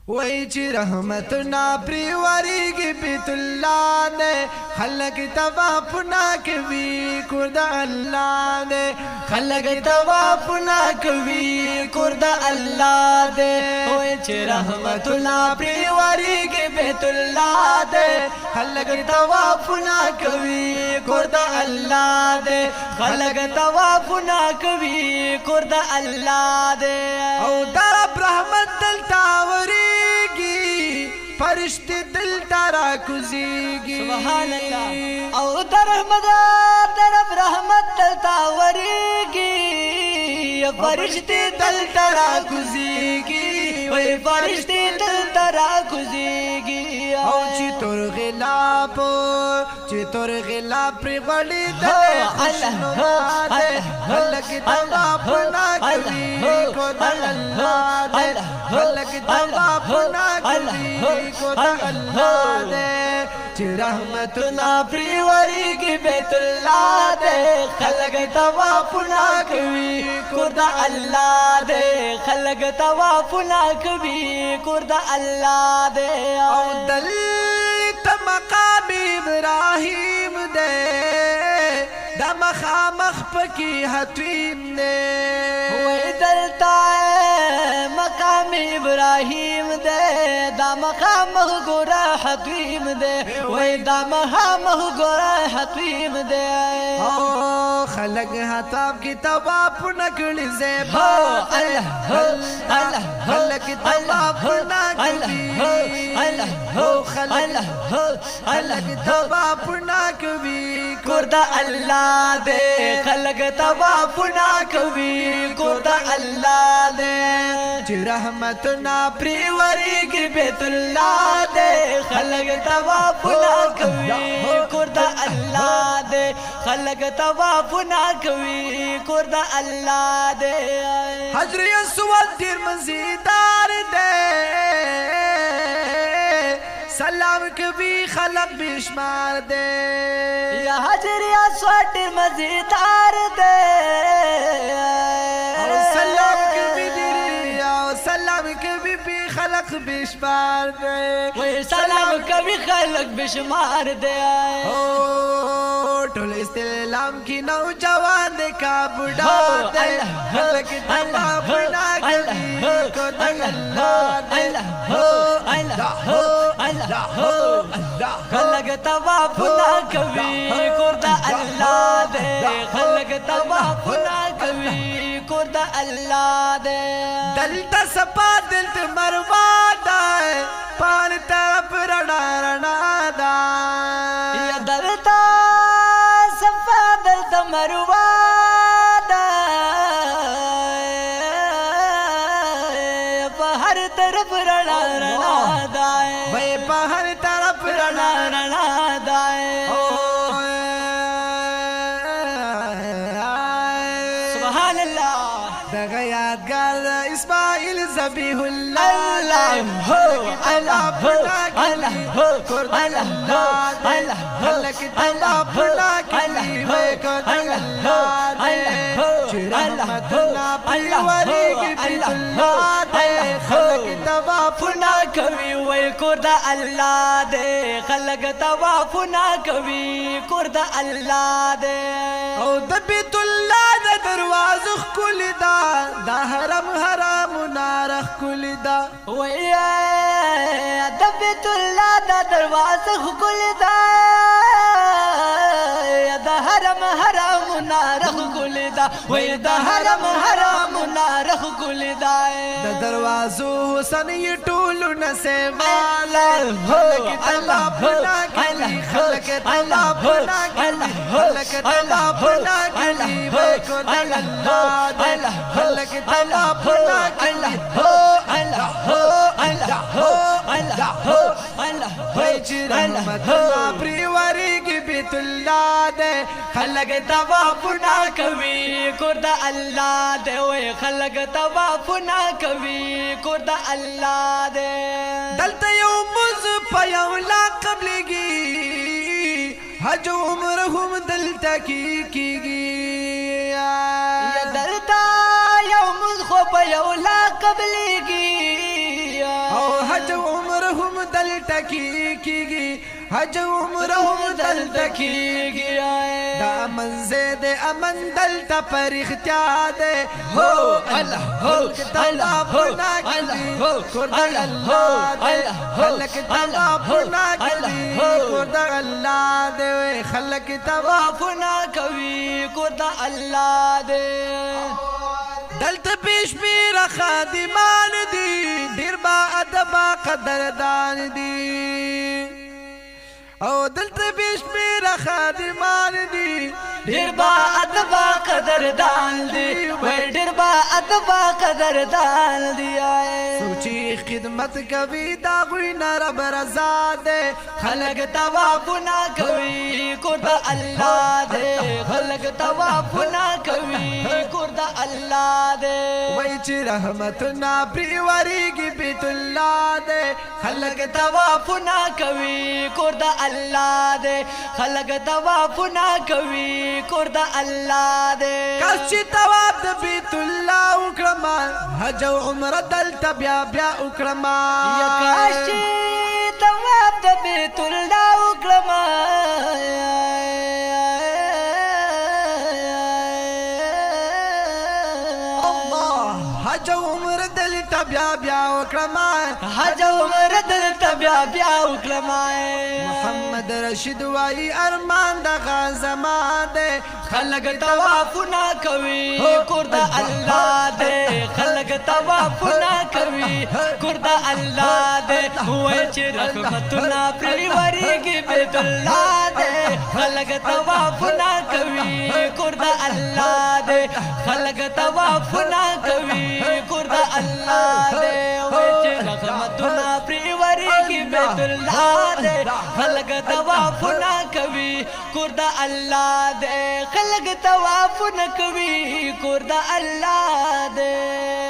وای چې رحمتنا پریوریږي بیت الله دې خلک طواف نه کوي کور د الله دې خلک طواف نه کوي کور د الله دې وای چې رحمتنا پریوریږي بیت الله دې خلک طواف نه کوي کور د الله دې خلک طواف نه کوي کور د الله دې او دا رحمت دلتا فرشتے دل تارا کزیگی سبحان اللہ او در رحمت دل تاوریگی فرشتے دل تارا کزیگی وی فرشتے دل تارا کزیگی او چی تور غلاب پر غلی دے خشنو دے خلق طواف نا کری کو دل اللہ دے خلق طواف نا کری کو دل اللہ دے چی رحمتنا پریوریگی بیت اللہ دے خلق طواف نا کری کو دل اللہ دے خلق طواف نا کری کو دل اللہ دے او دل مقام ابراہیم دے دا مخامخ پکی حتویم دے وی دلتا ہے مقام ابراہیم دے دا مخامخ گورا حتویم دے وی دا مخامخ گورا حتویم دے خلق حتاب کی طواف نکڑی زیبا دے خلق طواف نکڑی خلق طواف نکوی کور دا اللہ دے خلق طواف نکوی کور دا اللہ دے چی رحمتنا پریوریگی بیت اللہ دے خلق طواف نکوی کور دا اللہ دے خلق طواف نکوی کور دا اللہ دے حجر اسود دیر مزیدار دے سلام کبھی خلق بشمار دے یا حجر اسود مزیدار دے سلام کبھی دیر سلام کبھی بھی خلق بشمار دے سلام کبھی خلق بشمار دے ٹول استعلام کی نوجوان دے کا بڑھا دے خلق طواف نہ کبھی کو دل اللہ دے خلق طواف نہ کوي کور د الله دې خلق طواف نہ کوي کور د الله دې دلتا سپا دلتا مروا دا پان طرف رڑا رڑا دا یا دلتا سپا دلتا مروا دا ہر طرف رڑا رڑا دا بھائی ہر طرف رڑا رڑا دائے سبحان اللہ دغا یادگار اسماعیل ذبیح اللہ اللہ اللہ اللہ کور اللہ خلق طواف نہ کری کور اللہ چی رحمتنا پریوریگی بیت اللہ دے خلق طواف نہ کوي وای کور د الله دې خلق طواف نہ کوي کور د الله دې او د بیت الله د دروازه خل دا د حرم حرام نارخ کل دا وای د بیت الله د دروازه خل دا د حرم حرام نارخ کل دا وای د حرم حرام نارخ کل دا د دروازو حسن یہ ټولو نسے والا خلق طواف نہ کری خلق طواف نہ کری خلق طواف نہ کری کو دل اللہ دے خلق طواف نہ کری چی رحمتنا پریوریگی بیت اللہ دے خلق طواف نہ کوي کور د الله دې وای خلق طواف نہ کوي کور د الله دې دلتا یو مز پیولا قبلگی حج عمرهم دلتا کی یا دلتا یو مز خو پیولا قبلگی او حج عمره هم دلته کیږي حج عمره هم دلته کیږي دا منځ د امن دلته پر اختیار ده هو الله هو الله هو کور د الله ده خلق توافنا کوي کور د الله ده خلق توافنا کوي کور د الله ده دلته پیش پیر خادمان دي ډیر با ادب قدردان دي او دلته پیش پیر خادمان دي ډیر با ادب قدردان دي وای ډیر با ادب قدردان دي سوچي خدمت کوي دا غوي رب رضا ده خلق توافنا کوي کور د الله ده خلق توافنا کوي کور د الله ده وای چې رحمتنا پریوریږي بیت الله ده خلق توافنا کوي کور د الله ده خلق توافنا کوي کور د الله ده کس چې تواب د بیت الله وکړم حج او عمره دلته بیا بیا وکړم یا کاش چې تواب د بیت الله وکړم حج او عمره دلته بیا بیا وکړم حج او عمره دلته بیا بیا وکړم محمد رشید وای ارمان د غزما ده خلق توافنا کوي کور د الله ده خلق توافنا کوي کور د الله ده وای چې رحمتنا پریوریږي بیت الله ده خلق توافنا کوي کور د الله ده خلق توافنا کوي کور د الله ده وای چې رحمتنا پریوریږي بیت الله ده خلق توافنا کوي کور د الله ده خلق توافنا کوي کور د الله ده